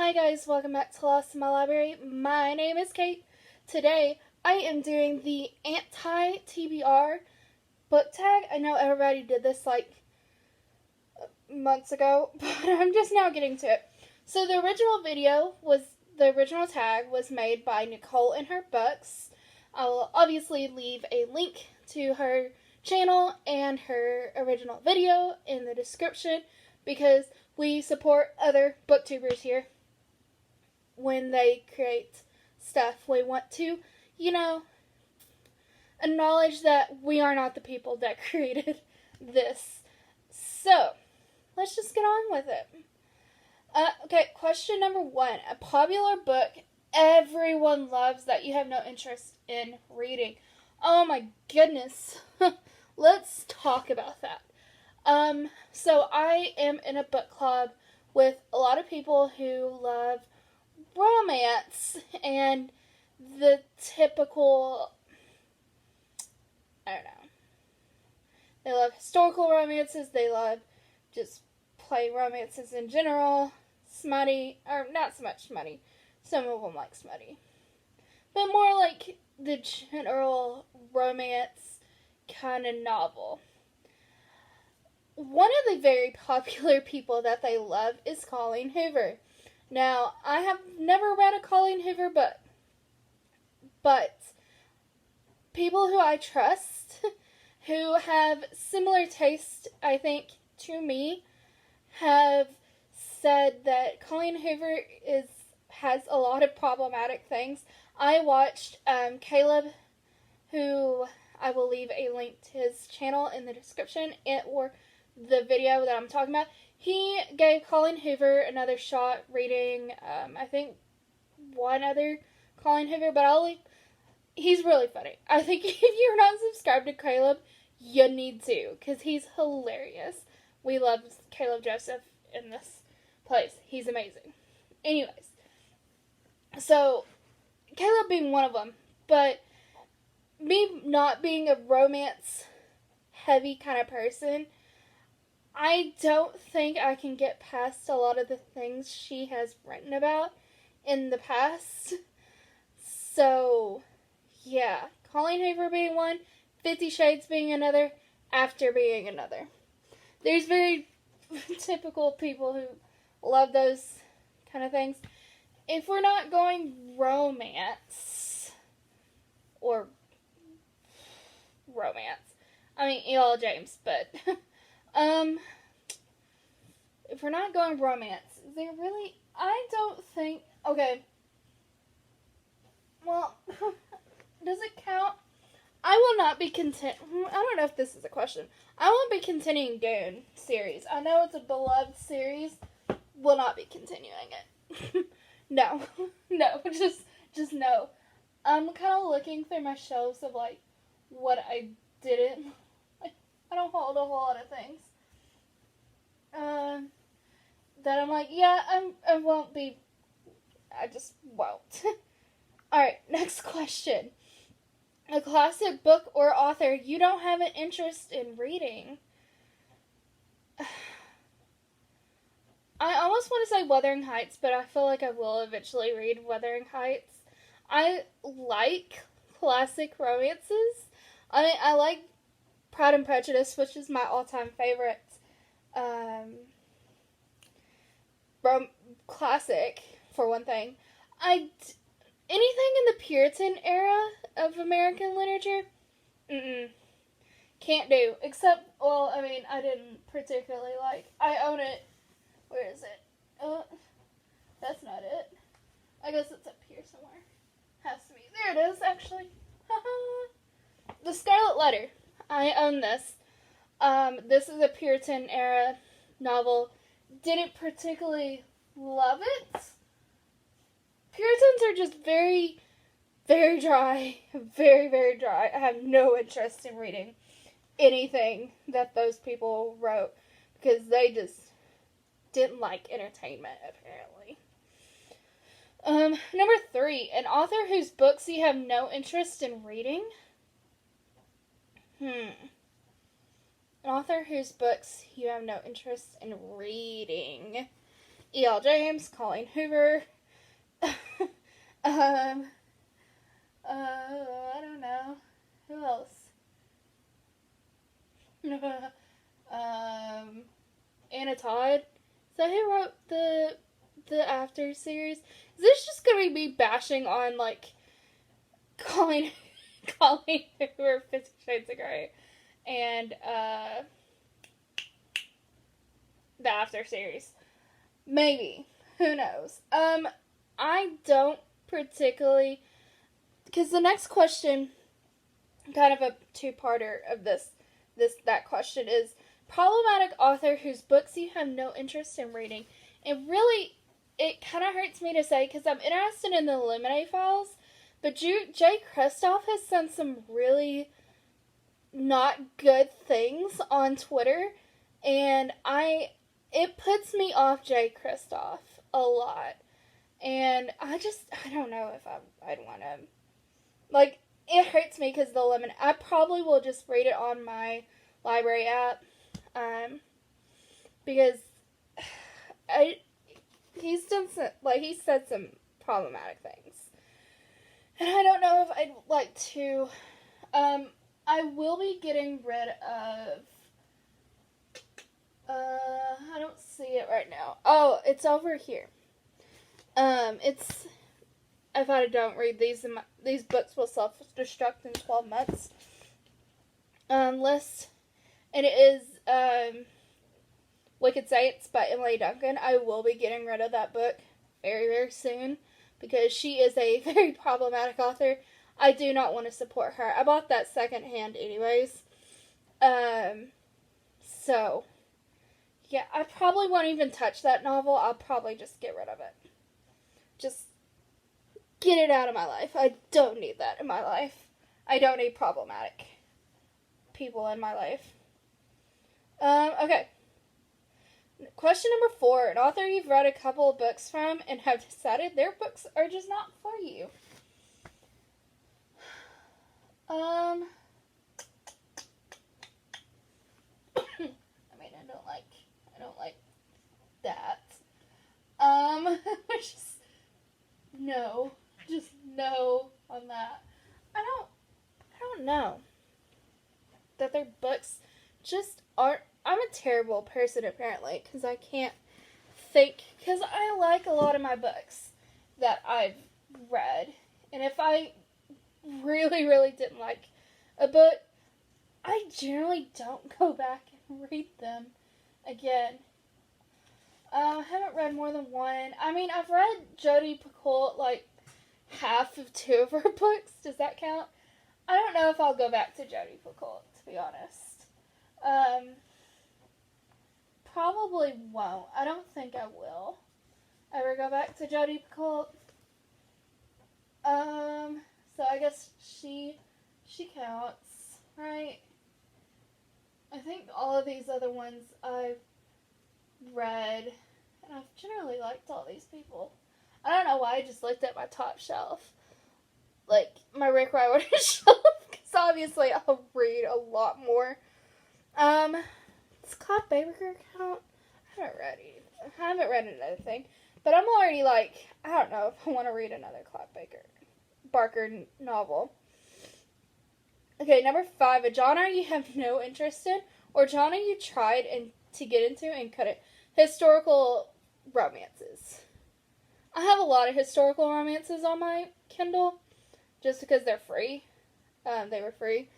Hi guys, welcome back to Lost in My Library. My name is Kate. Today I am doing the anti-TBR book tag. I know everybody did this like months ago, but I'm just now getting to it. So the original tag was made by Nicole and her books. I will obviously leave a link to her channel and her original video in the description because we support other booktubers here when they create stuff. We want to, acknowledge that we are not the people that created this. So, let's just get on with it. Okay, question number 1. A popular book everyone loves that you have no interest in reading. Oh my goodness. Let's talk about that. So I am in a book club with a lot of people who love romance and the typical, I don't know, they love historical romances, they love just plain romances in general, smutty, or not so much smutty, some of them like smutty, but more like the general romance kind of novel. One of the very popular people that they love is Colleen Hoover. Now, I have never read a Colleen Hoover book, but people who I trust, who have similar taste, I think, to me, have said that Colleen Hoover has a lot of problematic things. I watched Caleb, who I will leave a link to his channel in the description, or the video that I'm talking about. He gave Colleen Hoover another shot reading, I think, one other Colleen Hoover, but he's really funny. I think if you're not subscribed to Caleb, you need to, because he's hilarious. We love Caleb Joseph in this place. He's amazing. Anyways, so, Caleb being one of them, but me not being a romance-heavy kind of person, I don't think I can get past a lot of the things she has written about in the past. So, yeah. Colleen Hoover being one, 50 Shades being another, After being another. There's very typical people who love those kind of things. If we're not going romance, I mean, E.L. James, but if we're not going romance, I don't think, okay, well, does it count? I will not be I don't know if this is a question. I won't be continuing Dune series. I know it's a beloved series. Will not be continuing it. No, just no. I'm kind of looking through my shelves of, what I didn't. I don't hold a whole lot of things. That I'm like, yeah, I won't be. I just won't. Alright, next question. A classic book or author you don't have an interest in reading. I almost want to say Wuthering Heights, but I feel like I will eventually read Wuthering Heights. I like classic romances. I like Pride and Prejudice, which is my all-time favorite classic, for one thing. Anything in the Puritan era of American literature, can't do. Except, I didn't particularly like. I own it. Where is it? That's not it. I guess it's up here somewhere. Has to be. There it is, actually. The Scarlet Letter. I own this. This is a Puritan era novel. Didn't particularly love it. Puritans are just very, very dry. Very, very dry. I have no interest in reading anything that those people wrote because they just didn't like entertainment, apparently. Number 3, an author whose books you have no interest in reading. An author whose books you have no interest in reading. E.L. James, Colleen Hoover. I don't know. Who else? Anna Todd. Is that who wrote the After series? Is this just gonna be me bashing on like Colleen Hoover, 50 Shades of Grey, and the After series? Maybe. Who knows? I don't particularly, because the next question, kind of a two-parter of that question is problematic author whose books you have no interest in reading. And really, it kind of hurts me to say because I'm interested in the Lemonade Files, but Jay Kristoff has done some really not good things on Twitter, and it puts me off Jay Kristoff a lot. And I don't know if I'd want to, like, it hurts me because I probably will just read it on my library app, because he's said some problematic things, and I don't know if I'd like to. I will be getting rid of. I don't see it right now. Oh, it's over here. If I don't read these books will self-destruct in 12 months. List, and it is, Wicked Saints by Emily Duncan. I will be getting rid of that book very, very soon, because she is a very problematic author. I do not want to support her. I bought that secondhand anyways. So, yeah, I probably won't even touch that novel. I'll probably just get rid of it. Just get it out of my life. I don't need that in my life. I don't need problematic people in my life. Okay. Question number 4. An author you've read a couple of books from and have decided their books are just not for you. I mean, I don't like that. Just no on that. I don't know. That their books just aren't. I'm a terrible person apparently, because I can't think, because I like a lot of my books that I've read, and if I really, really didn't like a book, I generally don't go back and read them again. I haven't read more than one. I mean, I've read Jodi Picoult, like, half of 2 of her books. Does that count? I don't know if I'll go back to Jodi Picoult, to be honest. Probably won't. I don't think I will ever go back to Jodi Picoult. So I guess she counts, right? I think all of these other ones I've read, and I've generally liked all these people. I don't know why I just looked at my top shelf, like my Rick Riordan shelf, because obviously I'll read a lot more. Does Clive Barker count? I haven't read another thing, but I'm already like, I don't know if I want to read another Clive Barker novel. Okay, number 5, a genre you have no interest in, or genre you tried to get into and couldn't. Historical romances. I have a lot of historical romances on my Kindle, just because they're free. They were free.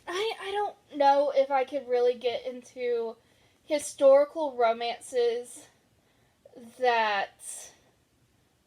I don't know if I could really get into historical romances that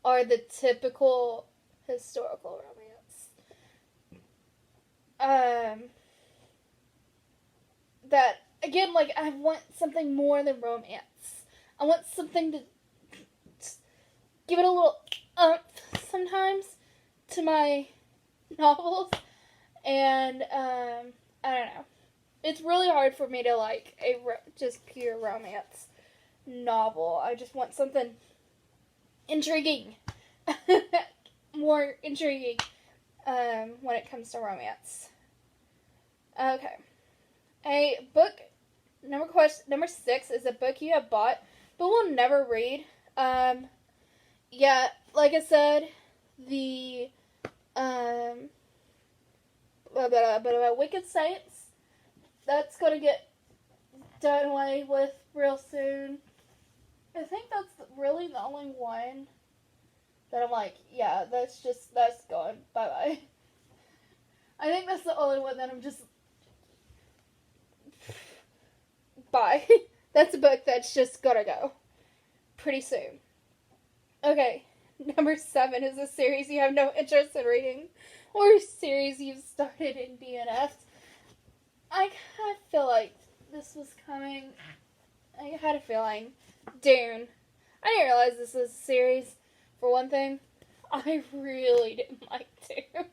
are the typical historical romance. That, again, like, I want something more than romance. I want something to give it a little sometimes to my novels. And, I don't know. It's really hard for me to like just pure romance novel. I just want something intriguing. More intriguing when it comes to romance. Okay. A book, number 6 is a book you have bought but will never read. Yeah, like I said, the Wicked Saints, that's gonna get done away with real soon. I think that's really the only one that I'm like, yeah, that's gone. Bye bye. I think that's the only one that I'm just bye. That's a book that's just gonna go pretty soon. Okay, number 7 is a series you have no interest in reading, or a series you've started in DNF. I kind of feel like this was coming. I had a feeling. Dune. I didn't realize this was a series. For one thing, I really didn't like Dune.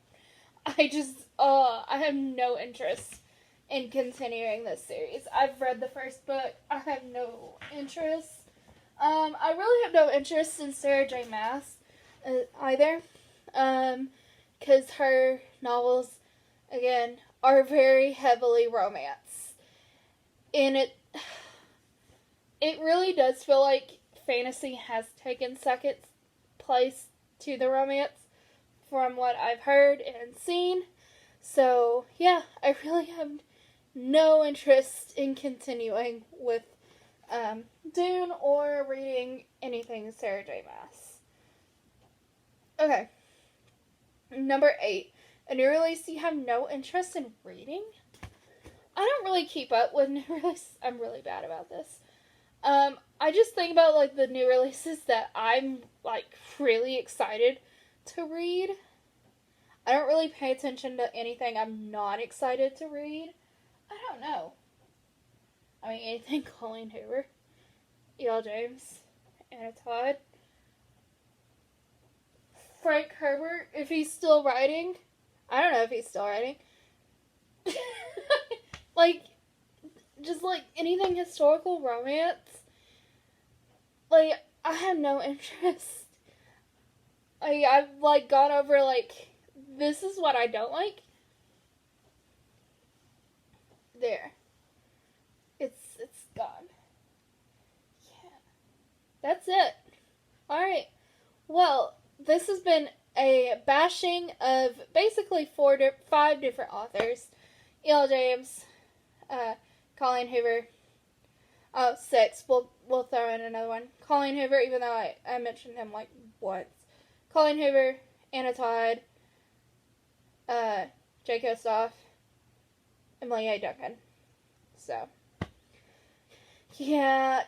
I have no interest in continuing this series. I've read the first book. I have no interest. I really have no interest in Sarah J. Maas either. Because her novels, again, are very heavily romance. And it really does feel like fantasy has taken second place to the romance from what I've heard and seen. So, yeah, I really have no interest in continuing with Dune or reading anything Sarah J. Maas. Okay. Number 8. A new release you have no interest in reading? I don't really keep up with new releases. I'm really bad about this. I just think about, like, the new releases that I'm, like, really excited to read. I don't really pay attention to anything I'm not excited to read. I don't know. I mean, anything Colleen Hoover, E.L. James, Anna Todd, Frank Herbert, if he's still writing. I don't know if he's still writing. Like, just, like, anything historical romance. Like, I have no interest. I've, like, gone over, like, this is what I don't like. There. It's gone. Yeah. That's it. Alright. Well, this has been a bashing of basically 5 different authors. E.L. James, Colleen Hoover. Oh, 6. We'll throw in another one. Colleen Hoover, even though I mentioned him like once. Colleen Hoover, Anna Todd, Jay Kristoff, Emily A. Duncan. So, yeah,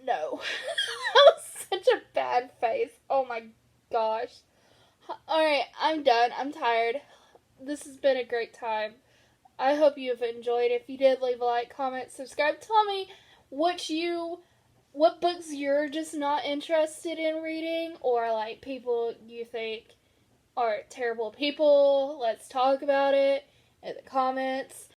no. That was such a bad face. Oh my gosh. Alright, I'm done. I'm tired. This has been a great time. I hope you have enjoyed. If you did, leave a like, comment, subscribe. Tell me what books you're just not interested in reading, or like people you think are terrible people. Let's talk about it in the comments.